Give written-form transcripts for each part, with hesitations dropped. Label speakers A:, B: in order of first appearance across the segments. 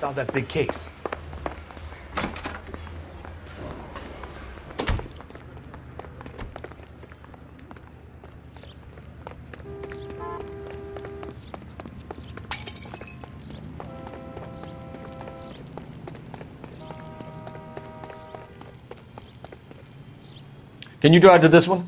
A: Found that big case.
B: Can you drive to this one?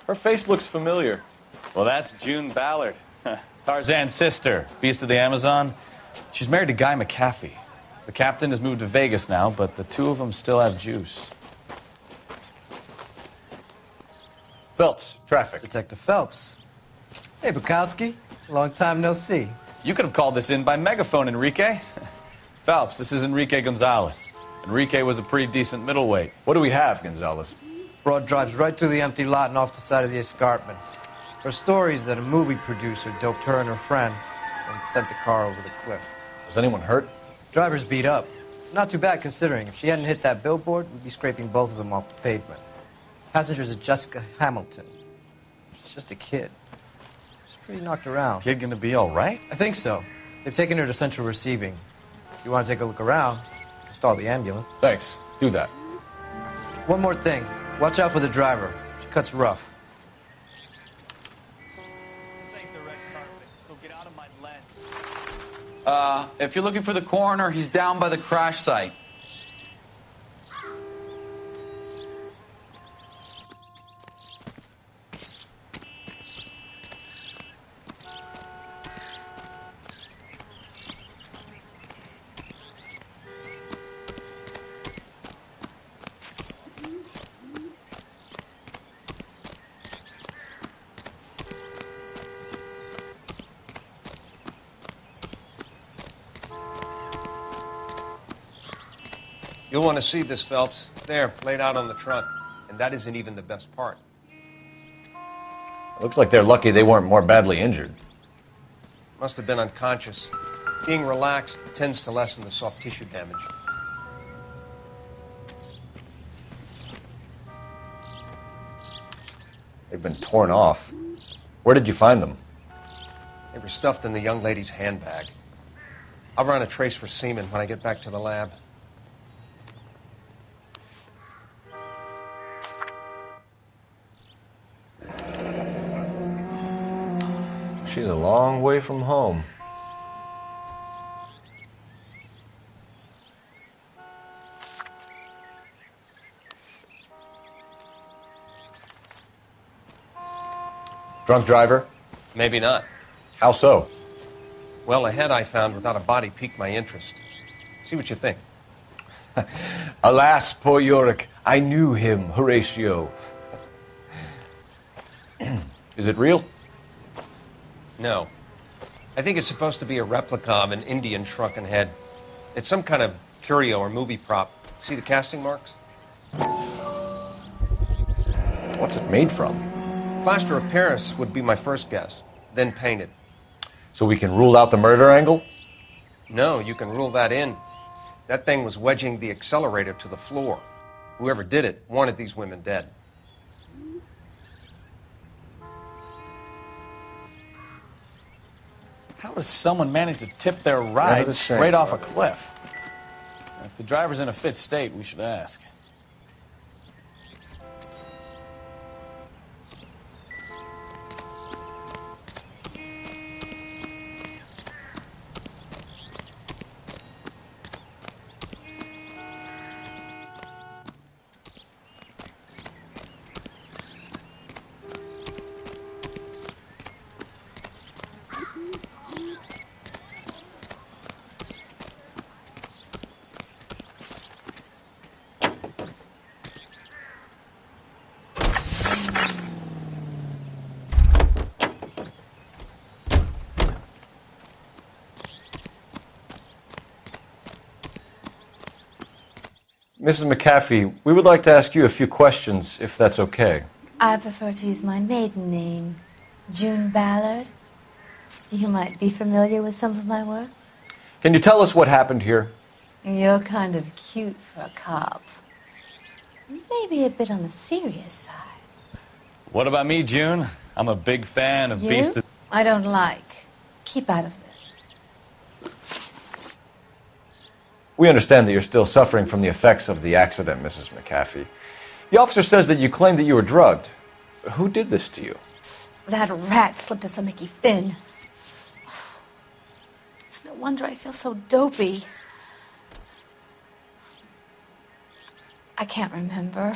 B: Her face looks familiar.
C: Well, that's June Ballard, Tarzan's sister, beast of the Amazon. She's married to Guy McAfee. The captain has moved to Vegas now, but the two of them still have juice. Phelps, traffic.
D: Detective Phelps. Hey, Bukowski. Long time no see.
C: You could have called this in by megaphone, Enrique. Phelps, this is Enrique Gonzalez. Enrique was a pretty decent middleweight.
B: What do we have, Gonzalez?
D: Broad drives right through the empty lot and off the side of the escarpment. Her story is that a movie producer doped her and her friend and sent the car over the cliff.
B: Was anyone hurt?
D: Driver's beat up. Not too bad considering. If she hadn't hit that billboard, we'd be scraping both of them off the pavement. Passengers are Jessica Hamilton. She's just a kid. She's pretty knocked around.
C: Kid gonna be all right?
D: I think so. They've taken her to central receiving. If you want to take a look around, stall the ambulance.
B: Thanks. Do that.
D: One more thing. Watch out for the driver. She cuts rough.
E: If you're looking for the coroner, he's down by the crash site.
F: You'll want to see this, Phelps. There, laid out on the trunk. And that isn't even the best part.
B: It looks like they're lucky they weren't more badly injured.
F: Must have been unconscious. Being relaxed tends to lessen the soft tissue damage.
B: They've been torn off. Where did you find them?
F: They were stuffed in the young lady's handbag. I'll run a trace for semen when I get back to the lab.
B: She's a long way from home. Drunk driver?
F: Maybe not.
B: How so?
F: Well, a head I found without a body piqued my interest. See what you think.
B: Alas, poor Yorick, I knew him, Horatio. Is it real?
F: No. I think it's supposed to be a replica of an Indian shrunken head. It's some kind of curio or movie prop. See the casting marks?
B: What's it made from?
F: Plaster of Paris would be my first guess, then painted.
B: So we can rule out the murder angle?
F: No, you can rule that in. That thing was wedging the accelerator to the floor. Whoever did it wanted these women dead.
C: How does someone manage to tip their ride straight off a cliff? If the driver's in a fit state, we should ask.
B: Mrs. McAfee, we would like to ask you a few questions, if that's okay.
A: I prefer to use my maiden name, June Ballard. You might be familiar with some of my work.
B: Can you tell us what happened here?
A: You're kind of cute for a cop. Maybe a bit on the serious side.
C: What about me, June? I'm a big fan of
A: You?
C: Beast of...
A: I don't like. Keep out of this.
B: We understand that you're still suffering from the effects of the accident, Mrs. McAfee. The officer says that you claimed that you were drugged. Who did this to you?
A: That rat slipped us a Mickey Finn. It's no wonder I feel so dopey. I can't remember.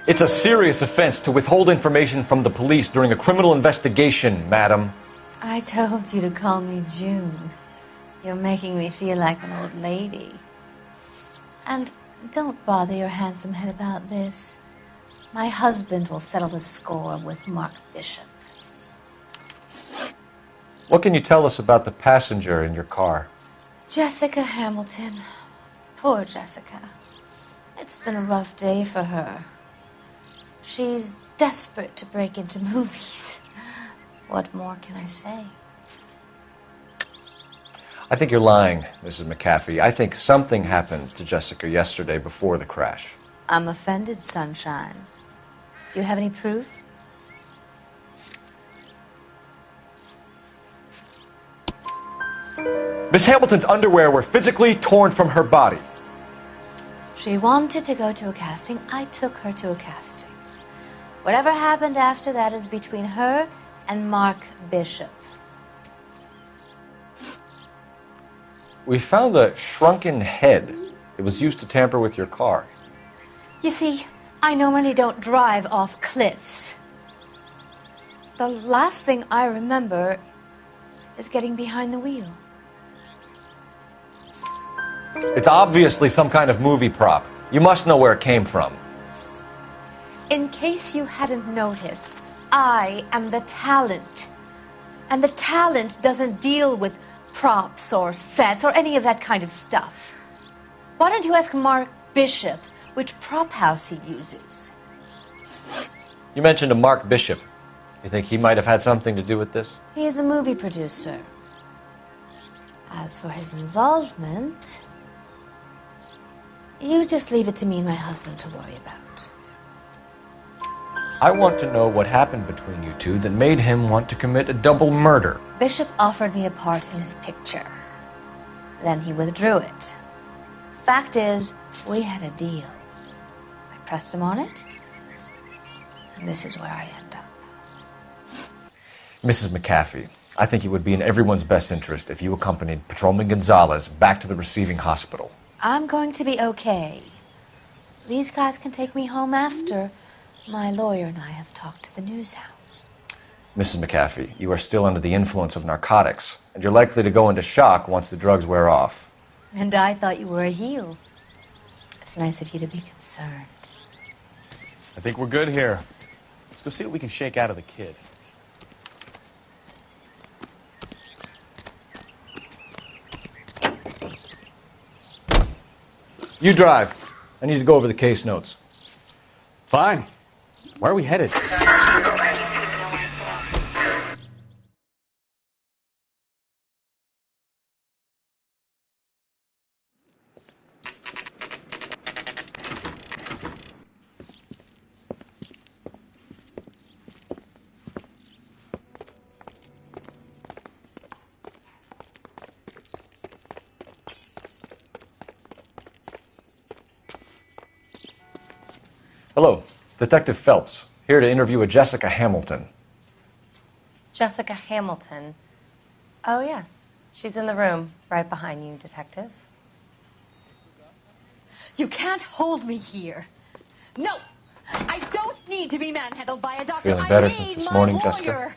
B: It's a serious offense to withhold information from the police during a criminal investigation, madam.
A: I told you to call me June. You're making me feel like an old lady. And don't bother your handsome head about this. My husband will settle the score with Mark Bishop.
B: What can you tell us about the passenger in your car?
A: Jessica Hamilton. Poor Jessica. It's been a rough day for her. She's desperate to break into movies. What more can I say?
B: I think you're lying, Mrs. McAfee. I think something happened to Jessica yesterday before the crash.
A: I'm offended, Sunshine. Do you have any proof?
B: Miss Hamilton's underwear were physically torn from her body.
A: She wanted to go to a casting. I took her to a casting. Whatever happened after that is between her and Mark Bishop.
B: We found a shrunken head. It was used to tamper with your car.
A: You see, I normally don't drive off cliffs. The last thing I remember is getting behind the wheel.
B: It's obviously some kind of movie prop. You must know where it came from.
A: In case you hadn't noticed, I am the talent. And the talent doesn't deal with props or sets or any of that kind of stuff. Why don't you ask Mark Bishop which prop house he uses?
B: You mentioned a Mark Bishop. You think he might have had something to do with this?
A: He is a movie producer. As for his involvement, you just leave it to me and my husband to worry about.
B: I want to know what happened between you two that made him want to commit a double murder.
A: Bishop offered me a part in his picture. Then he withdrew it. Fact is, we had a deal. I pressed him on it, and this is where I end up.
B: Mrs. McAfee, I think it would be in everyone's best interest if you accompanied Patrolman Gonzalez back to the receiving hospital.
A: I'm going to be okay. These guys can take me home after. My lawyer and I have talked to the news house.
B: Mrs. McAfee, you are still under the influence of narcotics, and you're likely to go into shock once the drugs wear off.
A: And I thought you were a heel. It's nice of you to be concerned.
C: I think we're good here. Let's go see what we can shake out of the kid.
B: You drive. I need to go over the case notes.
C: Fine. Where are we headed?
B: Hello, Detective Phelps, here to interview a Jessica Hamilton.
G: Jessica Hamilton. Oh, yes. She's in the room, right behind you, Detective.
A: You can't hold me here. No! I don't need to be manhandled by a doctor.
B: Feeling better since this morning, Jessica?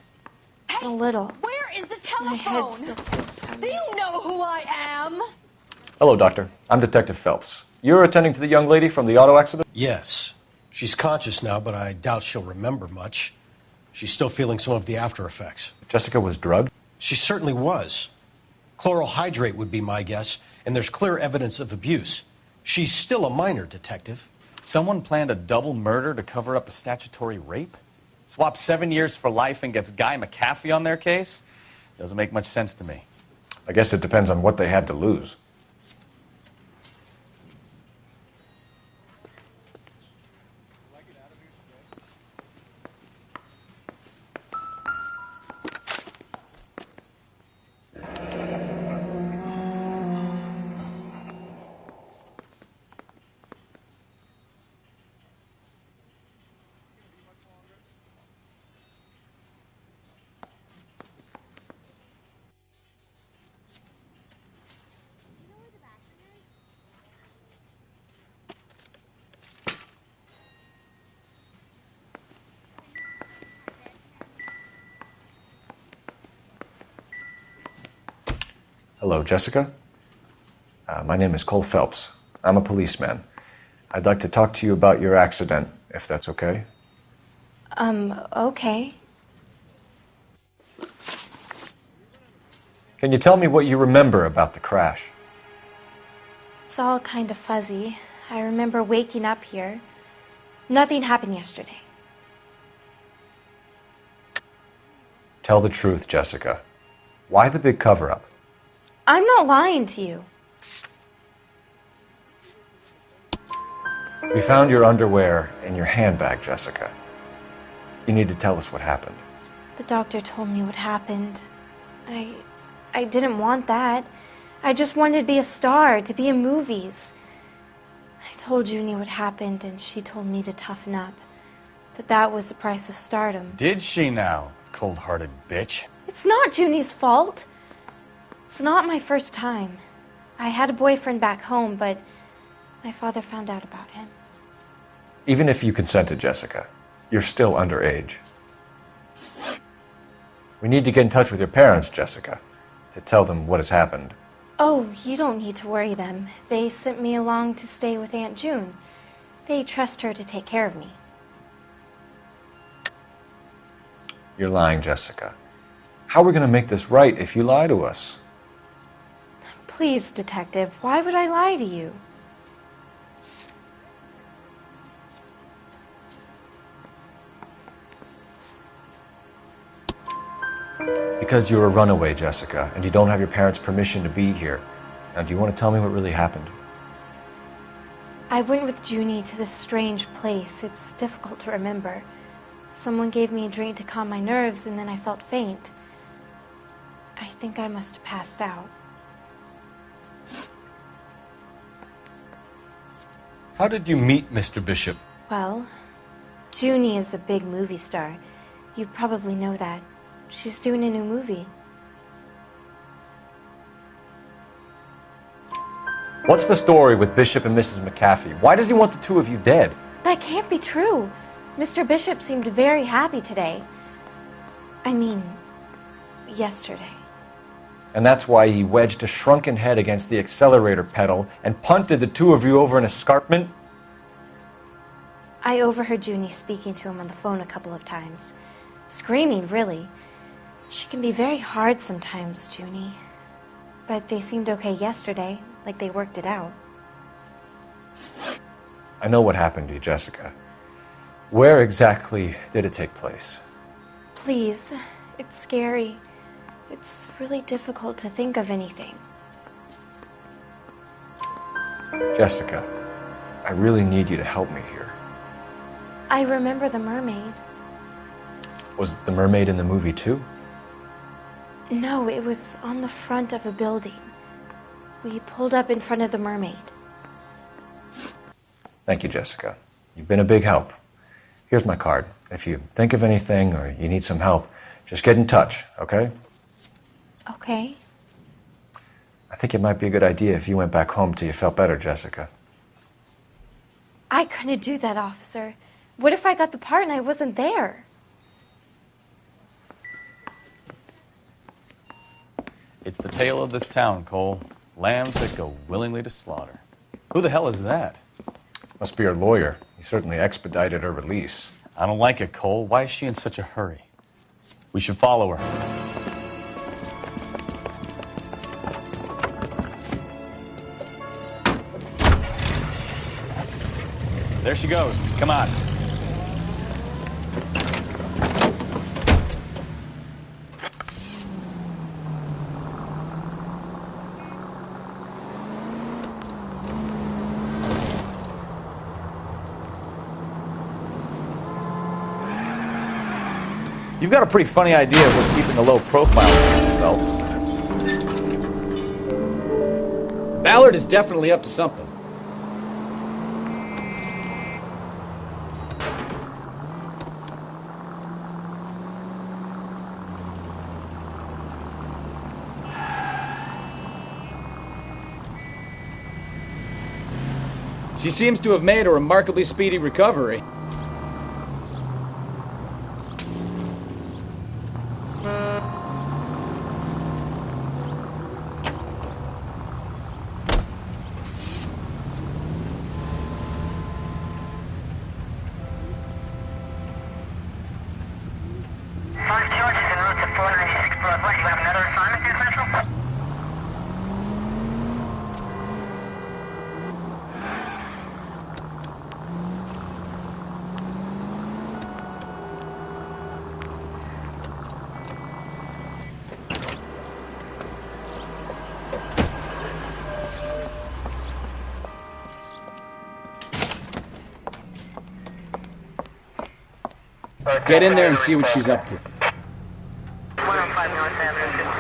A: Hey,
G: A little.
A: where is the
G: My head
A: telephone?
G: still feels swimming.
A: Do you know who I am?
B: Hello, Doctor. I'm Detective Phelps. You're attending to the young lady from the auto accident?
H: Yes. She's conscious now, but I doubt she'll remember much. She's still feeling some of the after effects.
B: Jessica was drugged?
H: She certainly was. Chloral hydrate would be my guess. and there's clear evidence of abuse. She's still a minor, Detective.
C: Someone planned a double murder to cover up a statutory rape? Swap 7 years for life and gets Guy McAfee on their case? Doesn't make much sense to me.
B: I guess it depends on what they had to lose. Hello, Jessica. My name is Cole Phelps. I'm a policeman. I'd like to talk to you about your accident, if that's okay.
G: Okay.
B: Can you tell me what you remember about the crash?
G: It's all kind of fuzzy. I remember waking up here. Nothing happened yesterday.
B: Tell the truth, Jessica. Why the big cover-up?
G: I'm not lying to you.
B: We found your underwear in your handbag, Jessica. You need to tell us what happened.
G: The doctor told me what happened. I didn't want that. I just wanted to be a star, to be in movies. I told Junie what happened, and she told me to toughen up. That was the price of stardom.
C: Did she now, cold-hearted bitch?
G: It's not Junie's fault. It's not my first time. I had a boyfriend back home, but my father found out about him.
B: Even if you consented, Jessica, you're still underage. We need to get in touch with your parents, Jessica, to tell them what has happened.
G: Oh, you don't need to worry them. They sent me along to stay with Aunt June. They trust her to take care of me.
B: You're lying, Jessica. How are we going to make this right if you lie to us?
G: Please, Detective, why would I lie to you?
B: Because you're a runaway, Jessica, and you don't have your parents' permission to be here. Now, do you want to tell me what really happened?
G: I went with Junie to this strange place. It's difficult to remember. Someone gave me a drink to calm my nerves, and then I felt faint. I think I must have passed out.
H: How did you meet Mr. Bishop?
G: Well, Junie is a big movie star. You probably know that. She's doing a new movie.
B: What's the story with Bishop and Mrs. McAfee? Why does he want the two of you dead?
G: That can't be true. Mr. Bishop seemed very happy today. I mean, yesterday.
B: And that's why he wedged a shrunken head against the accelerator pedal and punted the two of you over an escarpment?
G: I overheard Junie speaking to him on the phone a couple of times. Screaming, really. She can be very hard sometimes, Junie. But they seemed okay yesterday, like they worked it out.
B: I know what happened to you, Jessica. Where exactly did it take place?
G: Please, it's scary. It's really difficult to think of anything.
B: Jessica, I really need you to help me here.
G: I remember the mermaid.
B: Was the mermaid in the movie too?
G: No, it was on the front of a building. We pulled up in front of the mermaid.
B: Thank you, Jessica. You've been a big help. Here's my card. If you think of anything or you need some help, just get in touch, okay?
G: Okay.
B: I think it might be a good idea if you went back home till you felt better, Jessica.
G: I couldn't do that, officer. What if I got the part and I wasn't there?
C: It's the tale of this town, Cole. Lambs that go willingly to slaughter. Who the hell is that?
B: Must be her lawyer. He certainly expedited her release.
C: I don't like it, Cole. Why is she in such a hurry? We should follow her. There she goes. Come on. You've got a pretty funny idea of what keeping a low profile is, Phelps.
I: Ballard is definitely up to something. She seems to have made a remarkably speedy recovery. Get in there and see what she's up to.
J: 105 North Avenue, 52.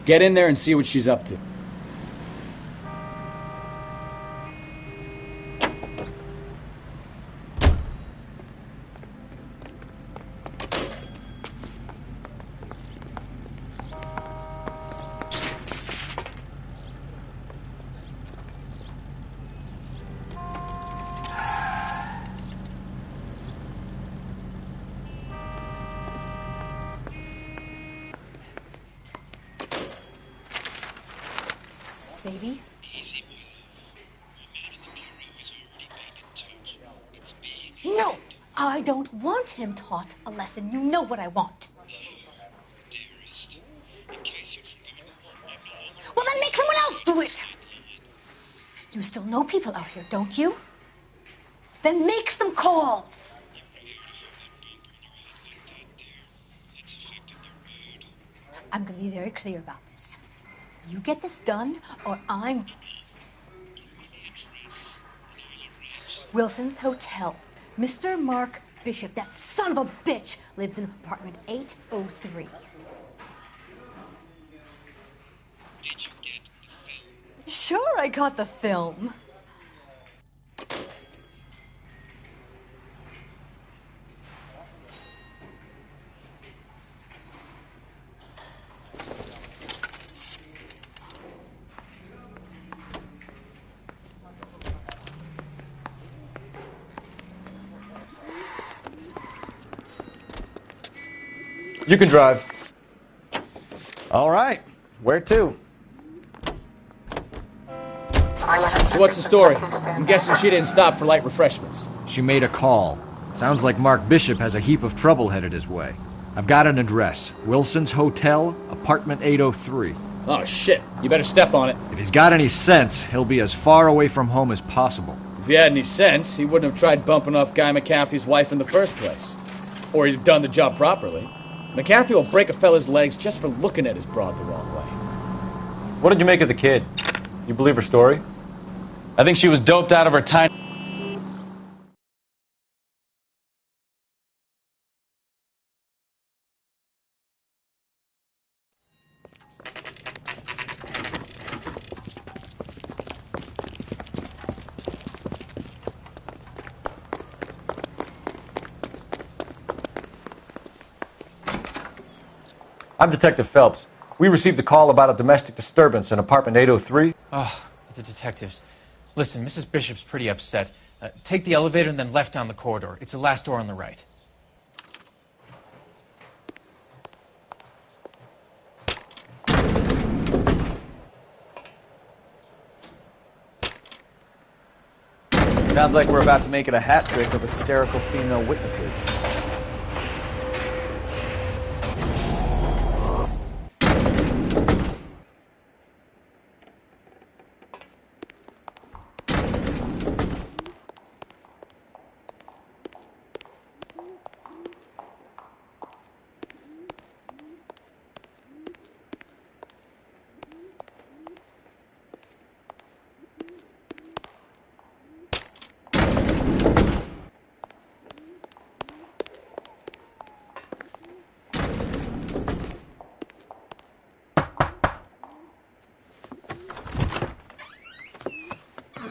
I: Get in there and see what she's up to.
A: Baby? No! I don't want him taught a lesson. You know what I want. Well, then make someone else do it! You still know people out here, don't you? Then make some calls! I'm gonna be very clear about this. You get this done, or I'm... Wilson's Hotel. Mr. Mark Bishop, that son of a bitch, lives in apartment 803.
J: Did you get the film?
A: Sure, I got the film.
C: You can drive. All right. Where to?
I: So what's the story? I'm guessing she didn't stop for light refreshments.
K: She made a call. Sounds like Mark Bishop has a heap of trouble headed his way. I've got an address. Wilson's Hotel, apartment 803.
I: Oh, shit. You better step on it.
K: If he's got any sense, he'll be as far away from home as possible.
I: If he had any sense, he wouldn't have tried bumping off Guy McAfee's wife in the first place. Or he'd have done the job properly. McAfee will break a fella's legs just for looking at his broad the wrong way.
B: What did you make of the kid? You believe her story?
C: I think she was doped out of her tiny...
B: I'm Detective Phelps. We received a call about a domestic disturbance in apartment 803.
E: Oh,
L: The detectives. Listen, Mrs. Bishop's pretty upset. Take the elevator and then left down the corridor. It's the last door on the right.
M: Sounds like we're about to make it a hat trick of hysterical female witnesses.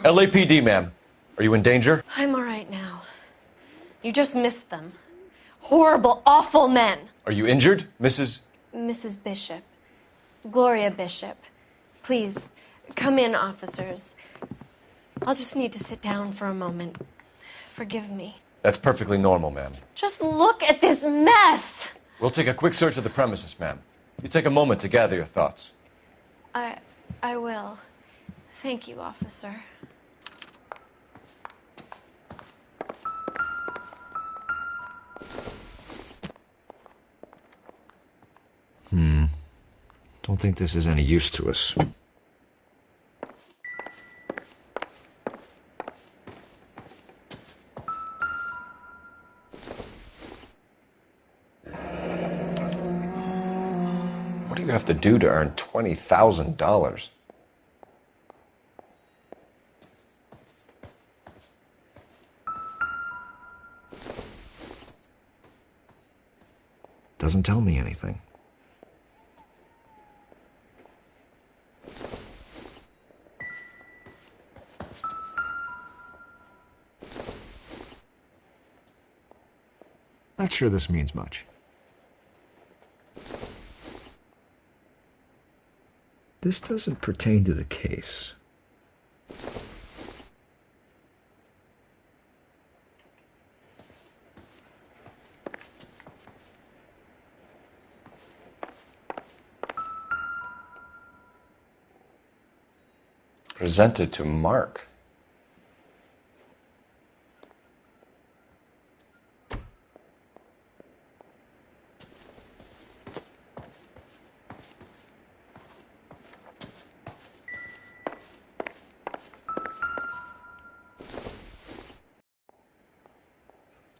B: LAPD, ma'am. Are you in danger?
N: I'm all right now. You just missed them. Horrible, awful men.
B: Are you injured, Mrs.?
N: Mrs. Bishop. Gloria Bishop. Please, come in, officers. I'll just need to sit down for a moment. Forgive me.
B: That's perfectly normal, ma'am.
N: Just look at this mess!
B: We'll take a quick search of the premises, ma'am. You take a moment to gather your thoughts.
N: I will. Thank you, officer.
K: Don't think this is any use to us.
B: What do you have to do to earn $20,000?
K: Doesn't tell me anything. Not sure this means much. This doesn't pertain to the case.
B: Presented to Mark.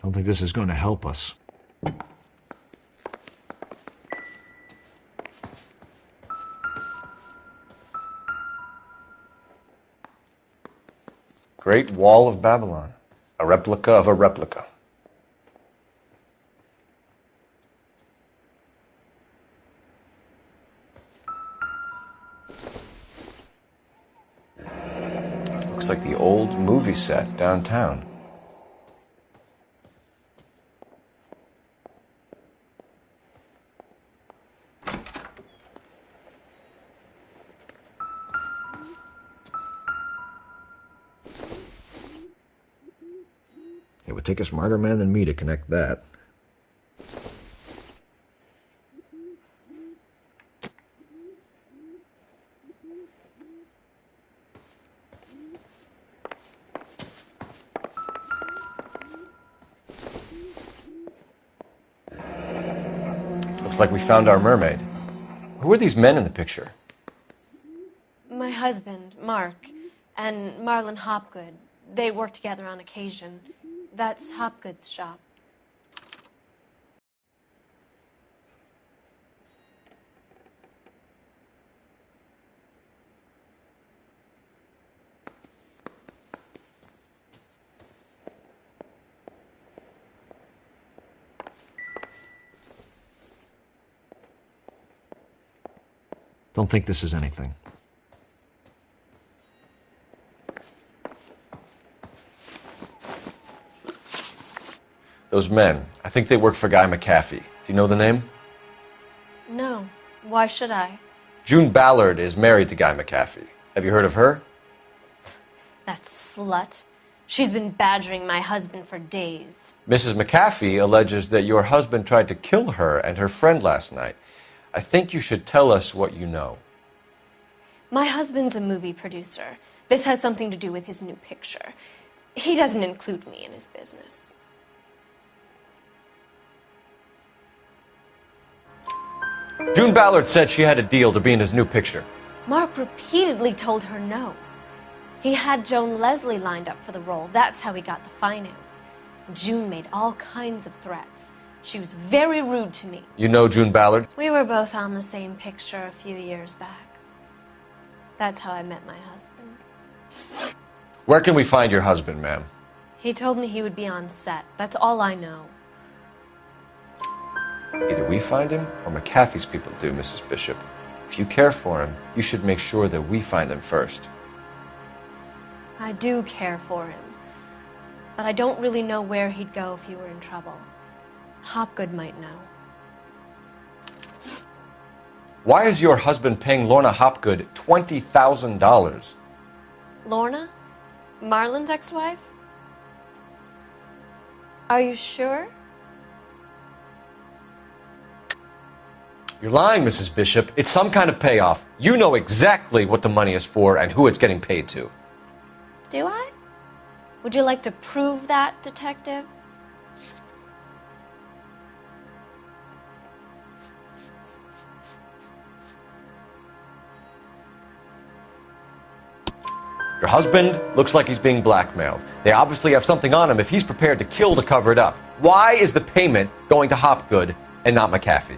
K: Don't think this is going to help us.
B: Great Wall of Babylon. A replica of a replica. Looks like the old movie set downtown.
K: It would take a smarter man than me to connect that.
B: Looks like we found our mermaid. Who are these men in the picture?
N: My husband, Mark, and Marlon Hopgood. They work together on occasion. That's Hopgood's shop.
K: Don't think this is anything.
B: Those men, I think they work for Guy McAfee. Do you know the name?
N: No. Why should I?
B: June Ballard is married to Guy McAfee. Have you heard of her?
N: That slut. She's been badgering my husband for days.
F: Mrs. McAfee alleges that your husband tried to kill her and her friend last night. I think you should tell us what you know.
N: My husband's a movie producer. This has something to do with his new picture. He doesn't include me in his business.
F: June Ballard said she had a deal to be in his new picture.
N: Mark repeatedly told her no. He had Joan Leslie lined up for the role. That's how he got the finance. June made all kinds of threats. She was very rude to me.
F: You know June Ballard?
N: We were both on the same picture a few years back. That's how I met my husband.
F: Where can we find your husband, ma'am?
N: He told me he would be on set. That's all I know.
F: Either we find him or McAfee's people do, Mrs. Bishop. If you care for him, you should make sure that we find him first.
N: I do care for him, but I don't really know where he'd go if he were in trouble. Hopgood might know.
F: Why is your husband paying Lorna Hopgood $20,000?
N: Lorna? Marlon's ex-wife? Are you sure?
F: You're lying, Mrs. Bishop. It's some kind of payoff. You know exactly what the money is for and who it's getting paid to.
N: Do I? Would you like to prove that, detective?
F: Your husband looks like he's being blackmailed. They obviously have something on him if he's prepared to kill to cover it up. Why is the payment going to Hopgood and not McAfee?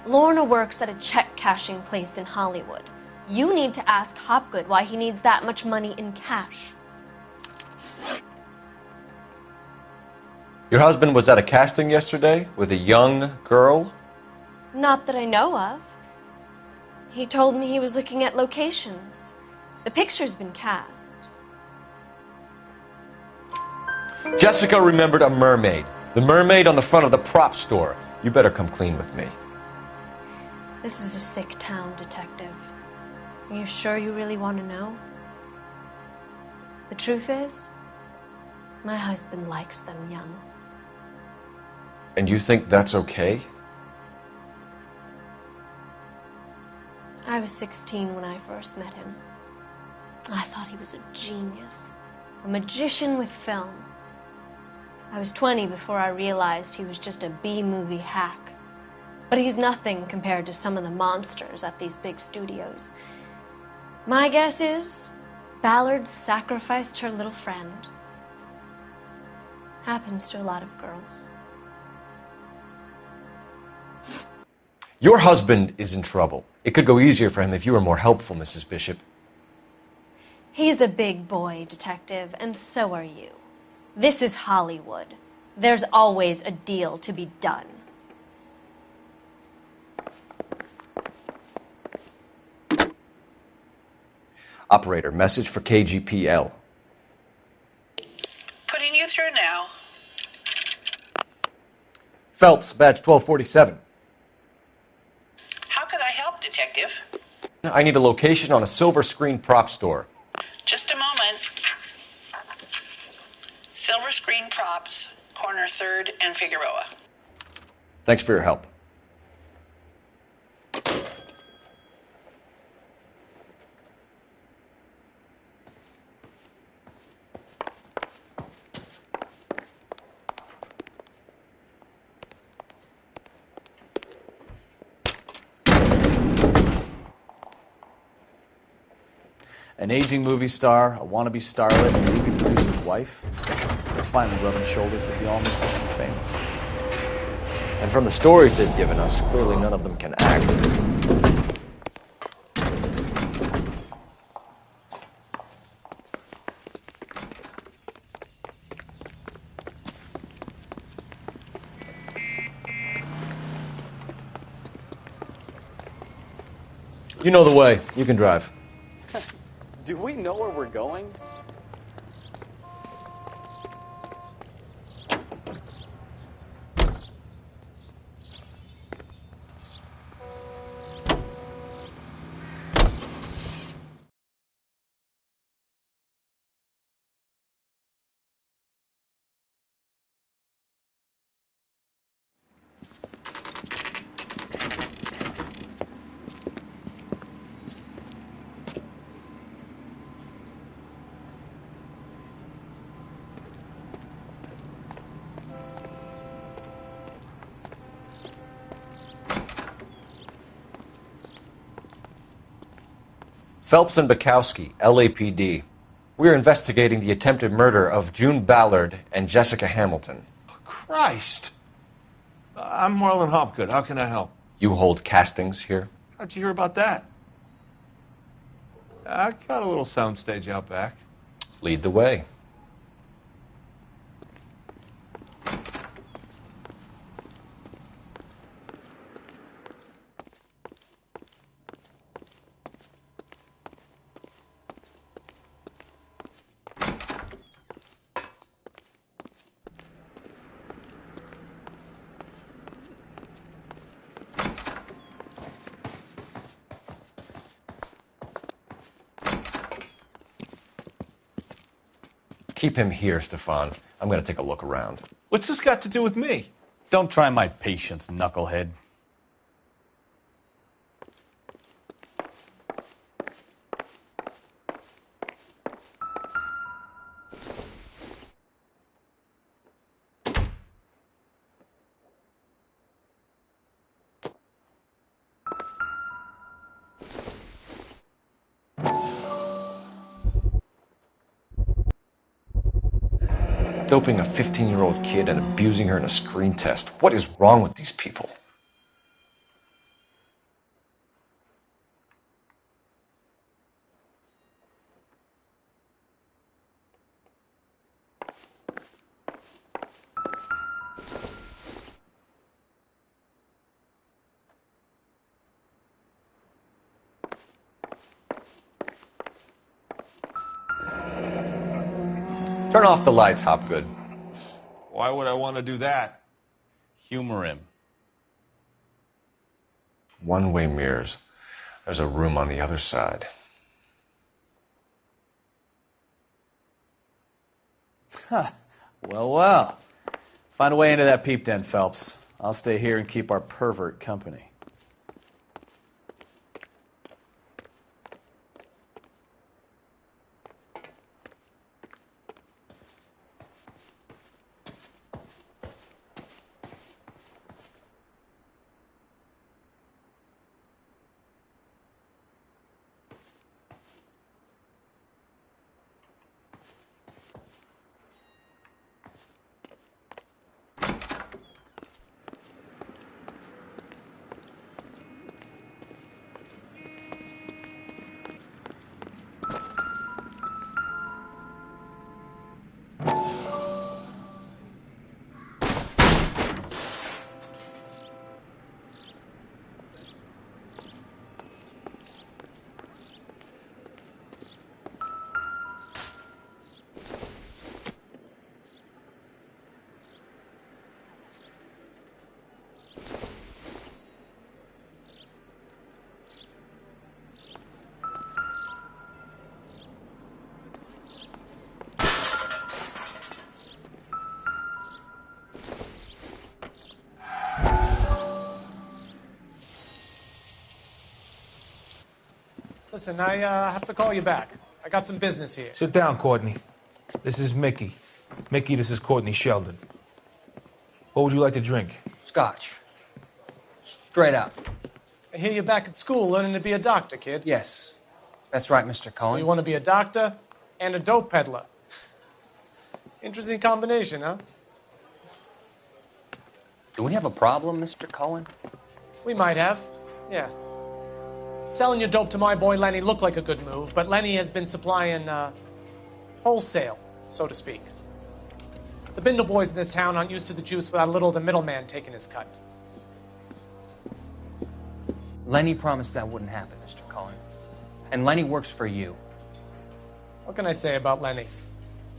N: Lorna works at a check-cashing place in Hollywood. You need to ask Hopgood why he needs that much money in cash.
F: Your husband was at a casting yesterday with a young girl?
N: Not that I know of. He told me he was looking at locations. The picture's been cast.
F: Jessica remembered a mermaid. The mermaid on the front of the prop store. You better come clean with me.
N: This is a sick town, detective. Are you sure you really want to know? The truth is, my husband likes them young.
F: And you think that's okay?
N: I was 16 when I first met him. I thought he was a genius, a magician with film. I was 20 before I realized he was just a B-movie hack. But he's nothing compared to some of the monsters at these big studios. My guess is Ballard sacrificed her little friend. Happens to a lot of girls.
F: Your husband is in trouble. It could go easier for him if you were more helpful, Mrs. Bishop.
N: He's a big boy, detective, and so are you. This is Hollywood. There's always a deal to be done.
F: Operator, message for KGPL.
J: Putting you through now.
K: Phelps, badge 1247.
J: How could I help, detective?
F: I need a location on a silver screen prop store.
J: Just a moment. Silver Screen Props, corner 3rd and Figueroa.
F: Thanks for your help.
M: An aging movie star, a wannabe starlet, and a movie producer's wife. They're finally rubbing shoulders with the almost famous.
B: And from the stories they've given us, clearly none of them can act.
F: You know the way. You can drive.
M: Do we know where we're going?
O: Phelps and Bukowski, LAPD. We're investigating the attempted murder of June Ballard and Jessica Hamilton.
P: Christ. I'm Marlon Hopgood. How can I help?
O: You hold castings here?
P: How'd you hear about that? I got a little soundstage out back.
O: Lead the way. Keep him here, Stefan. I'm going to take a look around.
P: What's this got to do with me?
C: Don't try my patience, knucklehead.
O: Doping a 15-year-old kid and abusing her in a screen test. What is wrong with these people? Turn off the lights, Hopgood.
P: Why would I want to do that?
C: Humor him.
O: One-way mirrors. There's a room on the other side.
M: Huh. Well. Find a way into that peep den, Phelps. I'll stay here and keep our pervert company.
Q: Listen, I have to call you back. I got some business here.
R: Sit down, Courtney. This is Mickey. Mickey, this is Courtney Sheldon. What would you like to drink?
D: Scotch. Straight up.
Q: I hear you're back at school learning to be a doctor, kid.
D: Yes. That's right, Mr. Cohen.
Q: So you want to be a doctor and a dope peddler. Interesting combination, huh?
D: Do we have a problem, Mr. Cohen?
Q: We might have, yeah. Selling your dope to my boy Lenny looked like a good move, but Lenny has been supplying wholesale, so to speak. The Bindle boys in this town aren't used to the juice without a little of the middleman taking his cut.
D: Lenny promised that wouldn't happen, Mr. Cohen. And Lenny works for you.
Q: What can I say about Lenny?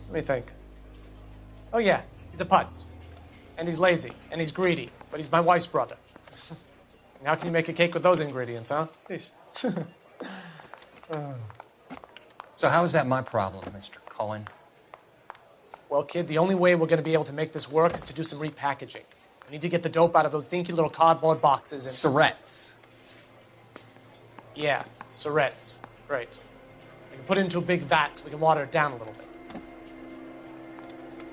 Q: Let me think. Oh yeah, he's a putz. And he's lazy, and he's greedy, but he's my wife's brother. And how can you make a cake with those ingredients, huh? Please.
D: So how is that my problem, Mr. Cohen?
Q: Well, kid, the only way we're going to be able to make this work is to do some repackaging. We need to get the dope out of those dinky little cardboard boxes and...
D: Syrettes.
Q: Yeah, syrettes. Right. We can put it into a big vat so we can water it down a little bit.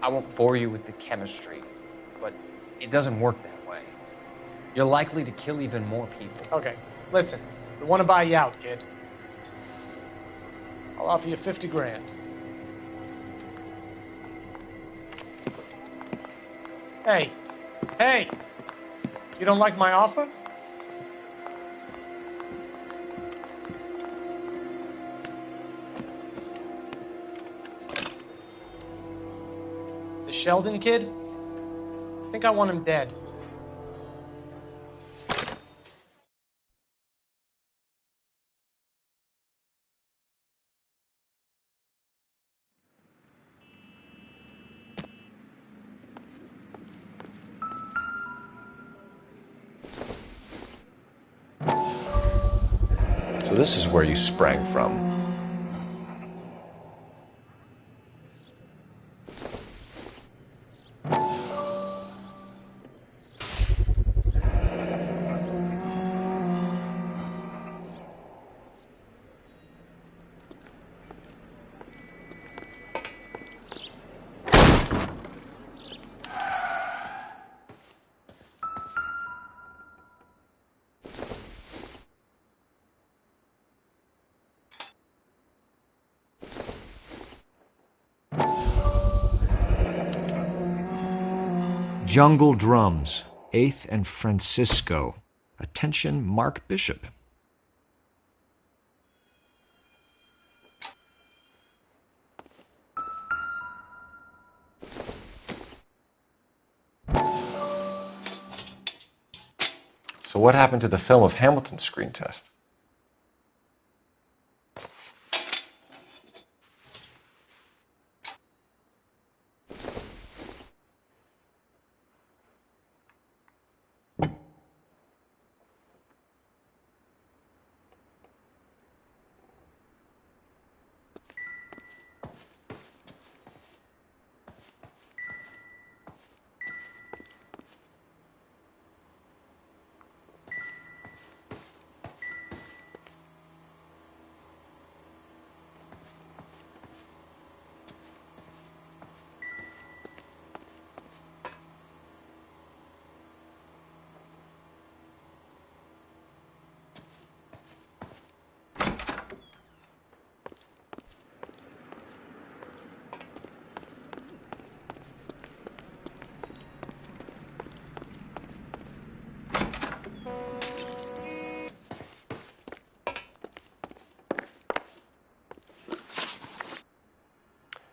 D: I won't bore you with the chemistry, but it doesn't work that way. You're likely to kill even more people.
Q: Okay, listen. We want to buy you out, kid. I'll offer you 50 grand. Hey, hey! You don't like my offer? The Sheldon kid? I think I want him dead.
B: So this is where you sprang from.
K: Jungle Drums, 8th and Francisco. Attention, Mark Bishop.
B: So what happened to the film of Hamilton's screen test?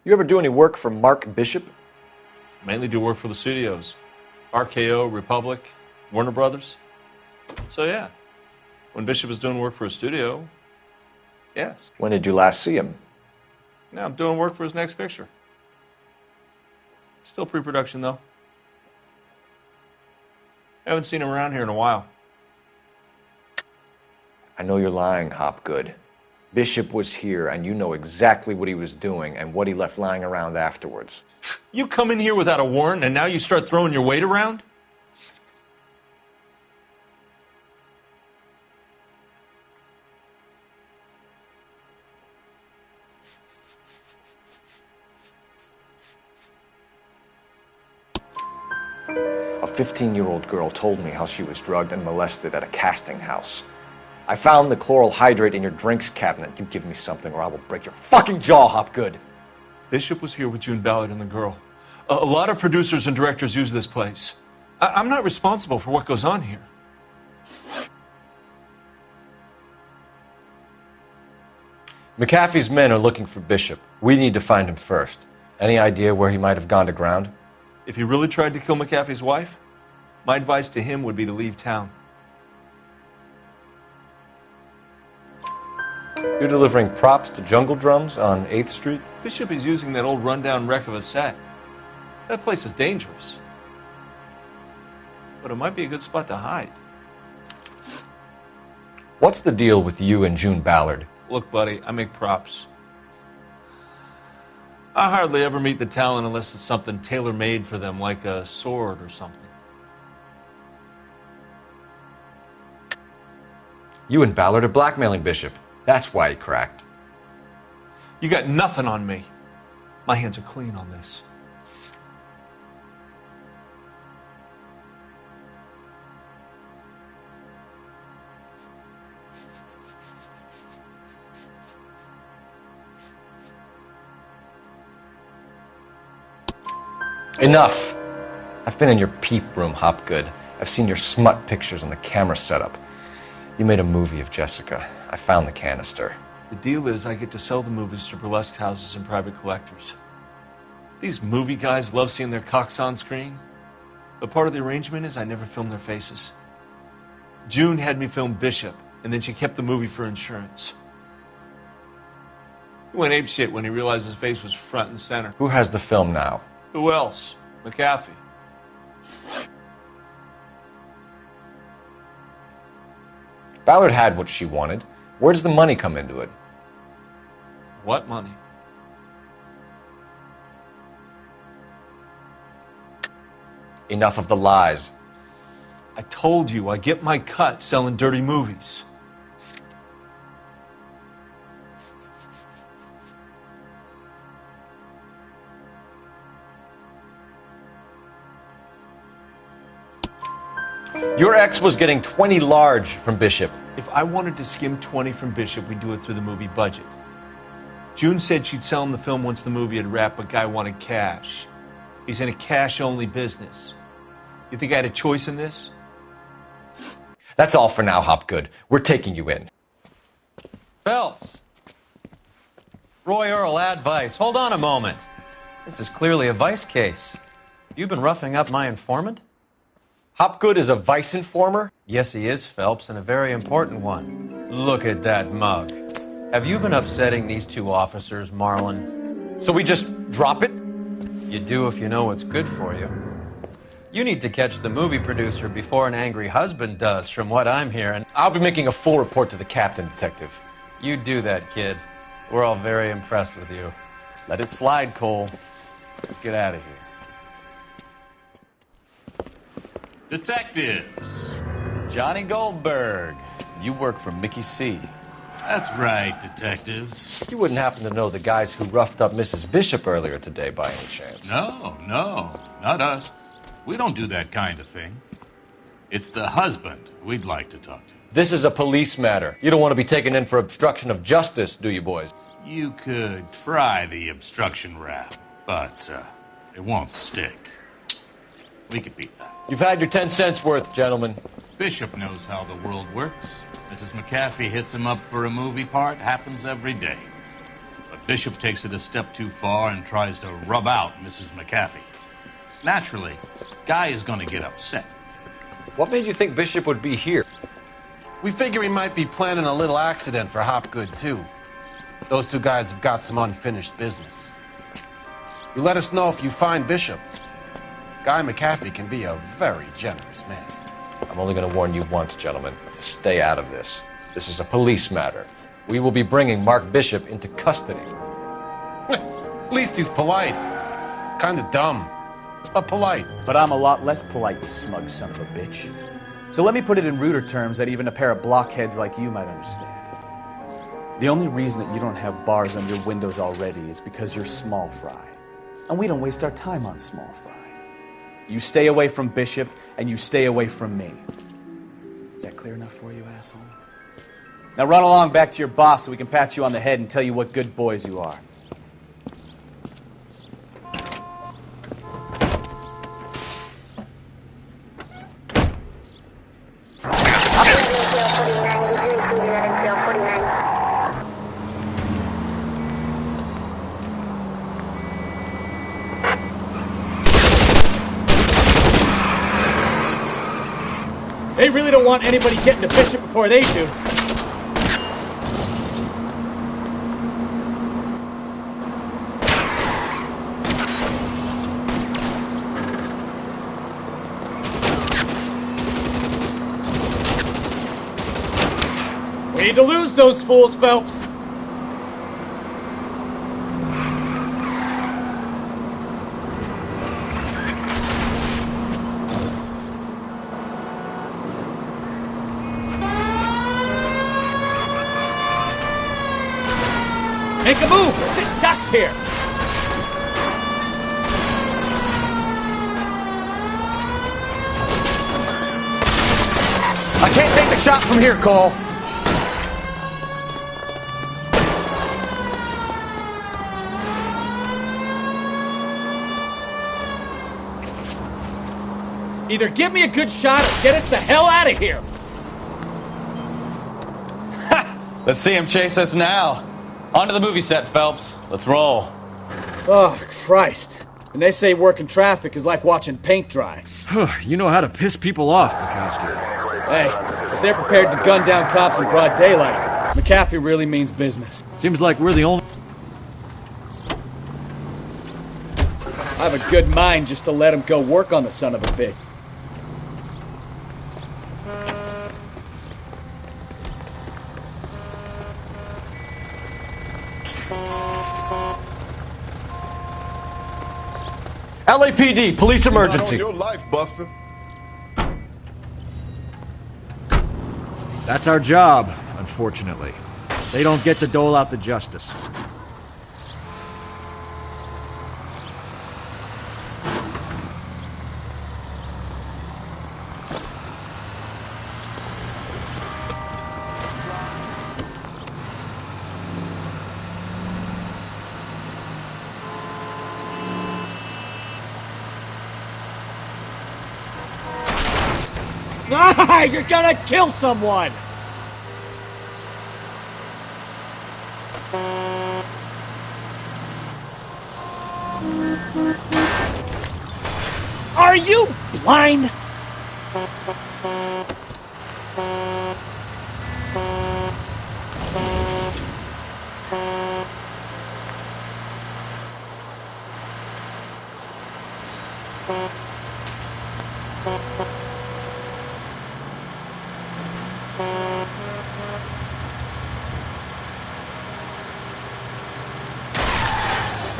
B: You ever do any work for Mark Bishop?
P: Mainly do work for the studios. RKO, Republic, Warner Brothers. So yeah, when Bishop is doing work for a studio, yes.
B: When did you last see him?
P: Now I'm doing work for his next picture. Still pre-production though. Haven't seen him around here in a while.
B: I know you're lying, Hopgood. Bishop was here, and you know exactly what he was doing and what he left lying around afterwards.
P: You come in here without a warrant, and now you start throwing your weight around?
B: A 15-year-old girl told me how she was drugged and molested at a casting house. I found the chloral hydrate in your drinks cabinet. You give me something or I will break your fucking jaw, Hopgood.
P: Bishop was here with June Ballard and the girl. A lot of producers and directors use this place. I'm not responsible for what goes on here.
O: McAfee's men are looking for Bishop. We need to find him first. Any idea where he might have gone to ground?
P: If he really tried to kill McAfee's wife, my advice to him would be to leave town.
O: You're delivering props to Jungle Drums on 8th Street?
P: Bishop is using that old rundown wreck of a set. That place is dangerous. But it might be a good spot to hide.
O: What's the deal with you and June Ballard?
P: Look, buddy, I make props. I hardly ever meet the talent unless it's something tailor-made for them, like a sword or something.
O: You and Ballard are blackmailing Bishop. That's why he cracked.
P: You got nothing on me. My hands are clean on this.
B: Enough! I've been in your peep room, Hopgood. I've seen your smut pictures and the camera setup. You made a movie of Jessica. I found the canister.
P: The deal is I get to sell the movies to burlesque houses and private collectors. These movie guys love seeing their cocks on screen. But part of the arrangement is I never film their faces. June had me film Bishop, and then she kept the movie for insurance. He went apeshit when he realized his face was front and center.
B: Who has the film now?
P: Who else? McAfee.
B: Ballard had what she wanted. Where does the money come into it?
P: What money?
B: Enough of the lies.
P: I told you I get my cut selling dirty movies.
B: Your ex was getting 20 large from Bishop.
P: If I wanted to skim 20 from Bishop, we'd do it through the movie budget. June said she'd sell him the film once the movie had wrapped, but Guy wanted cash. He's in a cash-only business. You think I had a choice in this?
B: That's all for now, Hopgood. We're taking you in.
E: Phelps. Roy Earl, advice. Hold on a moment. This is clearly a vice case. You've been roughing up my informant?
B: Hopgood is a vice informer?
E: Yes, he is, Phelps, and a very important one. Look at that mug. Have you been upsetting these two officers, Marlon?
B: So we just drop it?
E: You do if you know what's good for you. You need to catch the movie producer before an angry husband does, from what I'm hearing.
B: I'll be making a full report to the captain, Detective.
E: You do that, kid. We're all very impressed with you.
C: Let it slide, Cole. Let's get out of here.
S: Detectives.
C: Johnny Goldberg. You work for Mickey C.
S: That's right, detectives.
B: You wouldn't happen to know the guys who roughed up Mrs. Bishop earlier today by any chance?
S: No, not us. We don't do that kind of thing. It's the husband we'd like to talk to.
B: This is a police matter. You don't want to be taken in for obstruction of justice, do you, boys?
S: You could try the obstruction rap, but it won't stick. We could beat that.
B: You've had your 10 cents worth, gentlemen.
S: Bishop knows how the world works. Mrs. McAfee hits him up for a movie part. Happens every day. But Bishop takes it a step too far and tries to rub out Mrs. McAfee. Naturally, Guy is going to get upset.
B: What made you think Bishop would be here?
H: We figure he might be planning a little accident for Hopgood, too. Those two guys have got some unfinished business. You let us know if you find Bishop. Guy McAfee can be a very generous man.
B: I'm only going to warn you once, gentlemen. Stay out of this. This is a police matter. We will be bringing Mark Bishop into custody.
H: At least he's polite. Kind of dumb, but polite.
M: But I'm a lot less polite, you smug son of a bitch. So let me put it in ruder terms that even a pair of blockheads like you might understand. The only reason that you don't have bars on your windows already is because you're small fry. And we don't waste our time on small fry. You stay away from Bishop, and you stay away from me. Is that clear enough for you, asshole? Now run along back to your boss so we can pat you on the head and tell you what good boys you are.
I: They really don't want anybody getting to Bishop before they do. We need to lose those fools, Phelps. Make a move! We're sitting ducks here!
H: I can't take the shot from here, Cole.
I: Either give me a good shot or get us the hell out of here!
C: Let's see him chase us now. Onto the movie set, Phelps. Let's roll.
I: Oh, Christ. And they say working traffic is like watching paint dry.
K: You know how to piss people off, Mikowski.
I: Hey, if they're prepared to gun down cops in broad daylight, McAfee really means business.
K: Seems like we're the only...
I: I have a good mind just to let him go work on the son of a bitch.
O: LAPD, police emergency.
T: Not on your life, Buster.
K: That's our job, unfortunately. They don't get to dole out the justice.
I: Ah, you're gonna kill someone! Are you blind?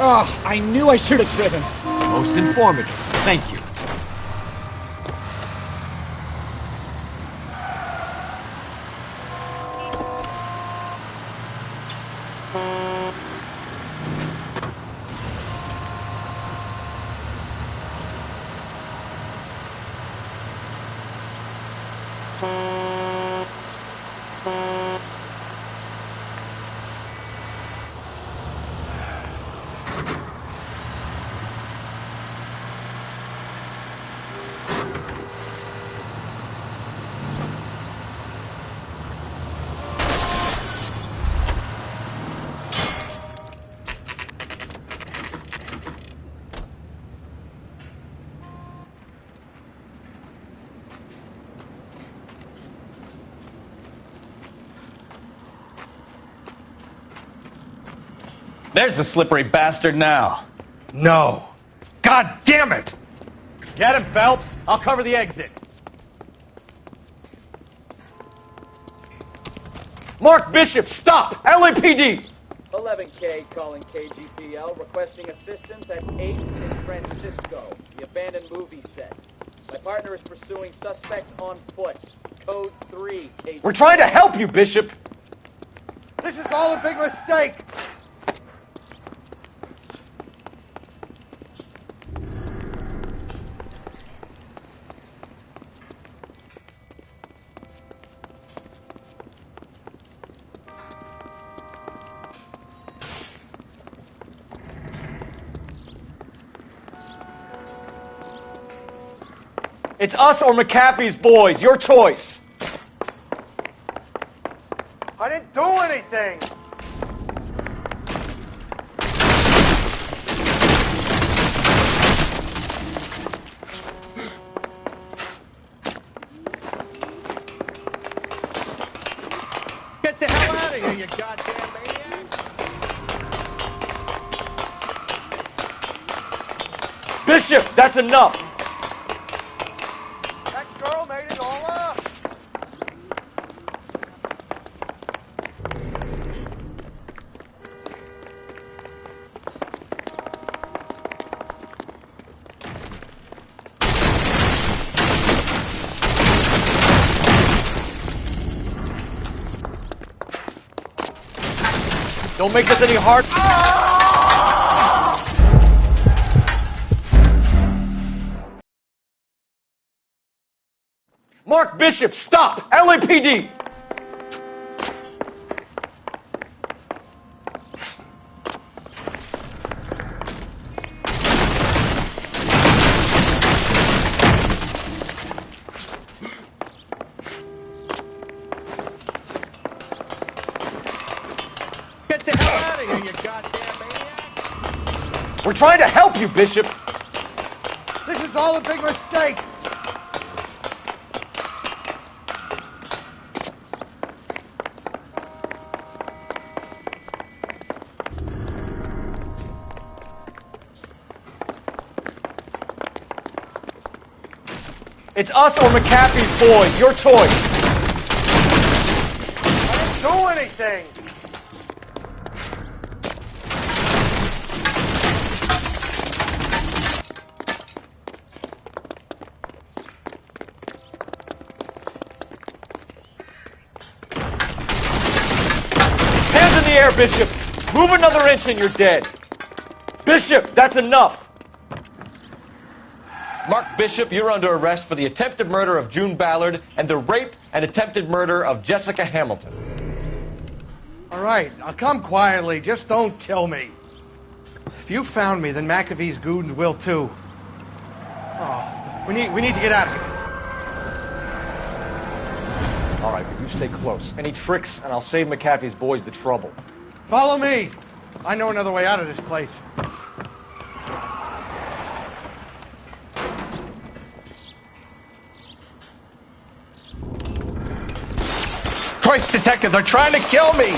I: Oh, I knew I should have driven.
K: Most informative. Thank you.
C: There's the slippery bastard now.
M: No. God damn it! Get him, Phelps. I'll cover the exit.
B: Mark Bishop, stop! LAPD!
I: 11K calling KGPL, requesting assistance at 8th in Francisco, the abandoned movie set. My partner is pursuing suspect on foot. Code 3, KGPL.
B: We're trying to help you, Bishop!
M: This is all a big mistake!
B: It's us or McAfee's boys. Your choice.
M: I didn't do anything! Get the hell out of here, you goddamn maniac!
B: Bishop, that's enough.
M: Girl made it all up!
B: Don't make this any hard. Mark Bishop, stop! LAPD! We're trying to help you, Bishop.
R: This is all a big mistake.
B: It's us or McAfee's boys. Your choice.
R: I didn't do anything.
B: Hands in the air, Bishop. Move another inch and you're dead. Bishop, that's enough.
O: Mark Bishop, you're under arrest for the attempted murder of June Ballard and the rape and attempted murder of Jessica Hamilton.
R: All right, I'll come quietly. Just don't kill me. If you found me, then McAfee's goons will too. Oh, we need to get out of here.
B: All right, but you stay close. Any tricks, and I'll save McAfee's boys the trouble.
R: Follow me. I know another way out of this place. Christ, detective, they're trying to kill me!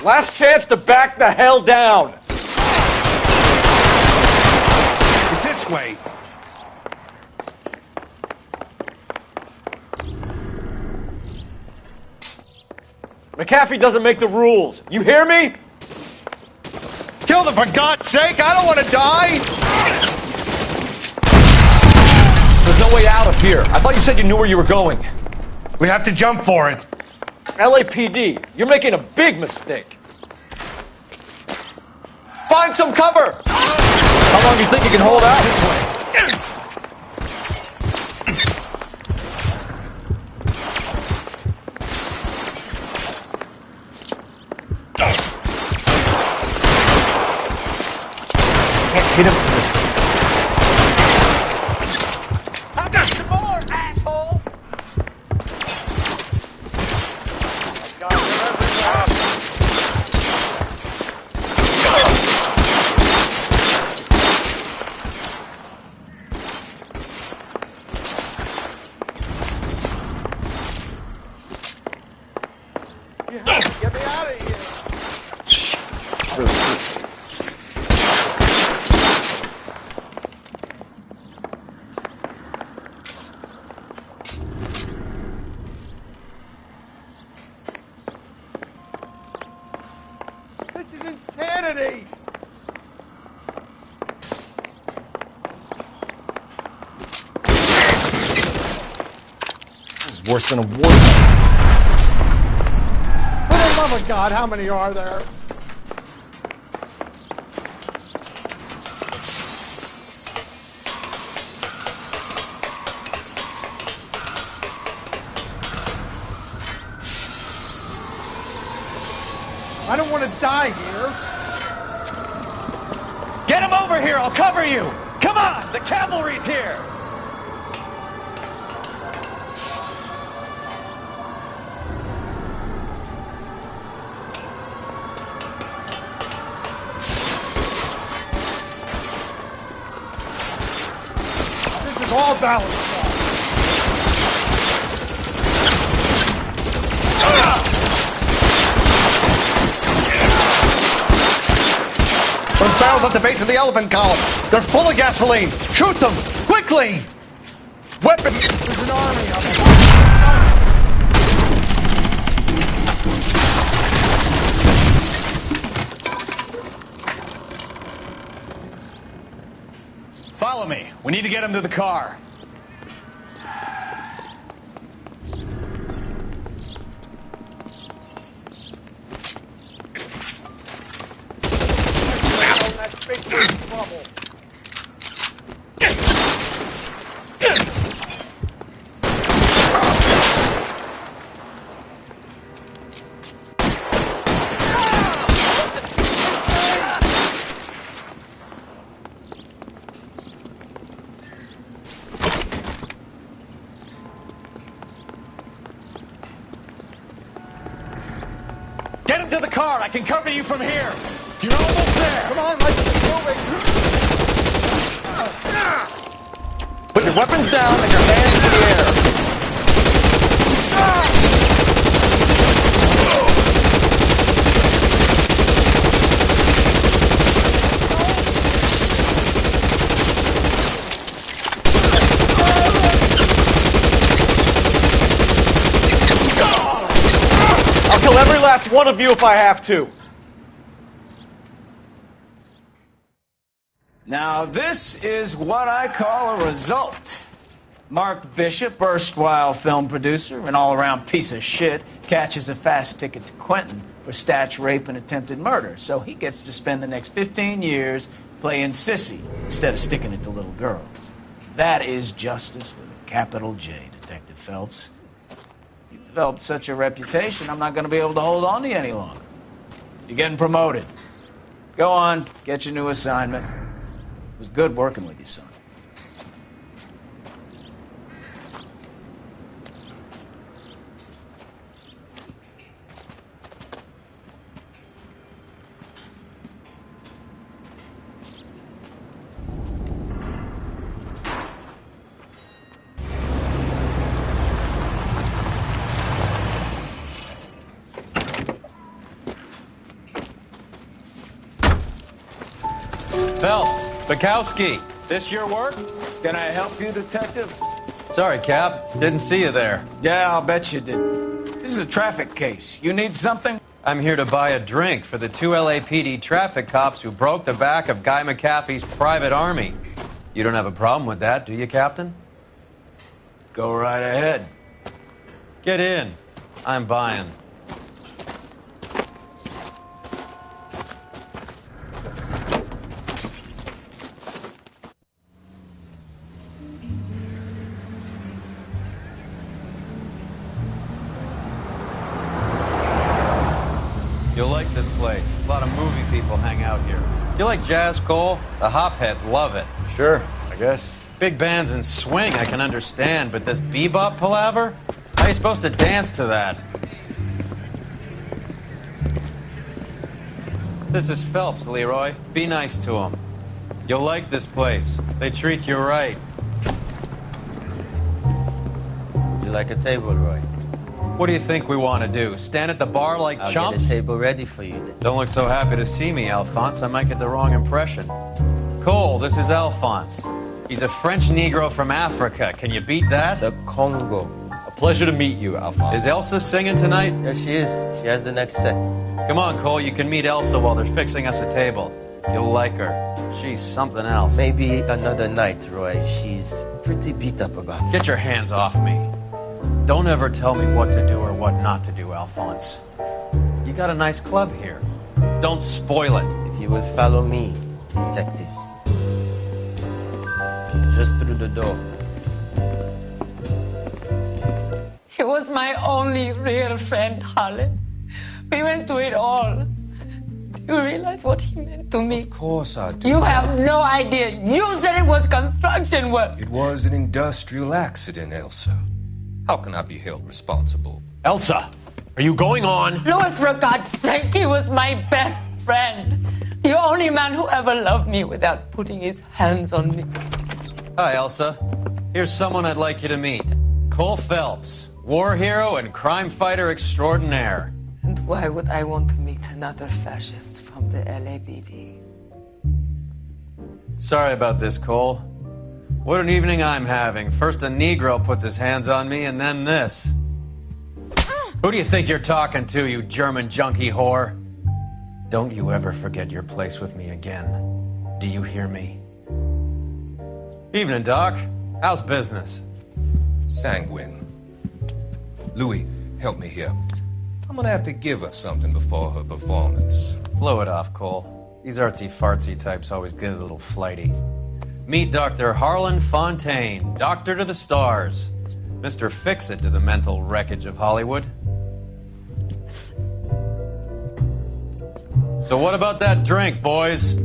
B: Last chance to back the hell down!
R: It's this way.
B: McAfee doesn't make the rules. You hear me?
R: Kill them, for God's sake! I don't want to die!
O: There's no way out of here. I thought you said you knew where you were going.
R: We have to jump for it.
B: LAPD, you're making a big mistake.
O: Find some cover! How long do you think you can hold out? This way.
B: Hit him from this.
I: I got some more, asshole!
R: Get me out of here! This is insanity!
O: This is worse than a war zone.
R: For the love of God, how many are there? I don't want to die here.
C: Get him over here! I'll cover you! Come on! The cavalry's here!
R: This is all balanced. Those barrels at the base of the elephant column. They're full of gasoline. Shoot them! Quickly! Weapons! There's an army of them.
C: Follow me. We need to get him to the car. Get him to the car. I can cover you from here. You're almost there.
R: Come on, let's keep moving.
E: Put your weapons down and your hands in the air.
B: I'll kill every last one of you if I have to.
T: Now, this is what I call a result. Mark Bishop, erstwhile film producer and all-around piece of shit, catches a fast ticket to Quentin for statch rape and attempted murder, so he gets to spend the next 15 years playing sissy instead of sticking it to little girls. That is justice with a capital J, Detective Phelps. You've developed such a reputation, I'm not going to be able to hold on to you any longer. You're getting promoted. Go on, get your new assignment. It was good working with you, son.
E: Phelps, Bukowski, this your work?
T: Can I help you, Detective?
E: Sorry, Cap. Didn't see you there.
T: Yeah, I'll bet you did. This is a traffic case. You need something?
E: I'm here to buy a drink for the 2 LAPD traffic cops who broke the back of Guy McAfee's private army. You don't have a problem with that, do you, Captain?
T: Go right ahead.
E: Get in. I'm buying. You'll like this place. A lot of movie people hang out here. You like jazz, Cole? The hopheads love it.
B: Sure, I guess.
E: Big bands and swing I can understand, but this bebop palaver? How are you supposed to dance to that? This is Phelps, Leroy. Be nice to him. You'll like this place. They treat you right.
U: Would you like a table, Roy?
E: What do you think we want to do? Stand at the bar like
U: I'll
E: chumps?
U: get a table ready for you then.
E: Don't look so happy to see me, Alphonse. I might get the wrong impression. Cole, this is Alphonse. He's a French Negro from Africa. Can you beat that?
U: The Congo.
B: A pleasure to meet you, Alphonse.
E: Is Elsa singing tonight?
U: Yes, she is. She has the next set.
E: Come on, Cole. You can meet Elsa while they're fixing us a table. You'll like her. She's something else.
U: Maybe another night, Roy. She's pretty beat up about it.
E: Get your hands off me. Don't ever tell me what to do or what not to do, Alphonse. You got a nice club here. Don't spoil it.
U: If you will follow me, detectives. Just through the door.
V: He was my only real friend, Harlan. We went through it all. Do you realize what he meant to me?
W: Of course I do.
V: You have no idea. You said it was construction work.
W: It was an industrial accident, Elsa. How can I be held responsible?
F: Elsa, are you going on?
V: Louis, for God's sake, he was my best friend. The only man who ever loved me without putting his hands on me.
E: Hi, Elsa. Here's someone I'd like you to meet. Cole Phelps, war hero and crime fighter extraordinaire.
V: And why would I want to meet another fascist from the LAPD?
E: Sorry about this, Cole. What an evening I'm having. First a Negro puts his hands on me, and then this. Who do you think you're talking to, you German junkie whore? Don't you ever forget your place with me again. Do you hear me? Evening, Doc. How's business?
W: Sanguine. Louis, help me here. I'm gonna have to give her something before her performance.
E: Blow it off, Cole. These artsy-fartsy types always get a little flighty. Meet Dr. Harlan Fontaine, doctor to the stars. Mr. Fix-It to the mental wreckage of Hollywood. So what about that drink, boys?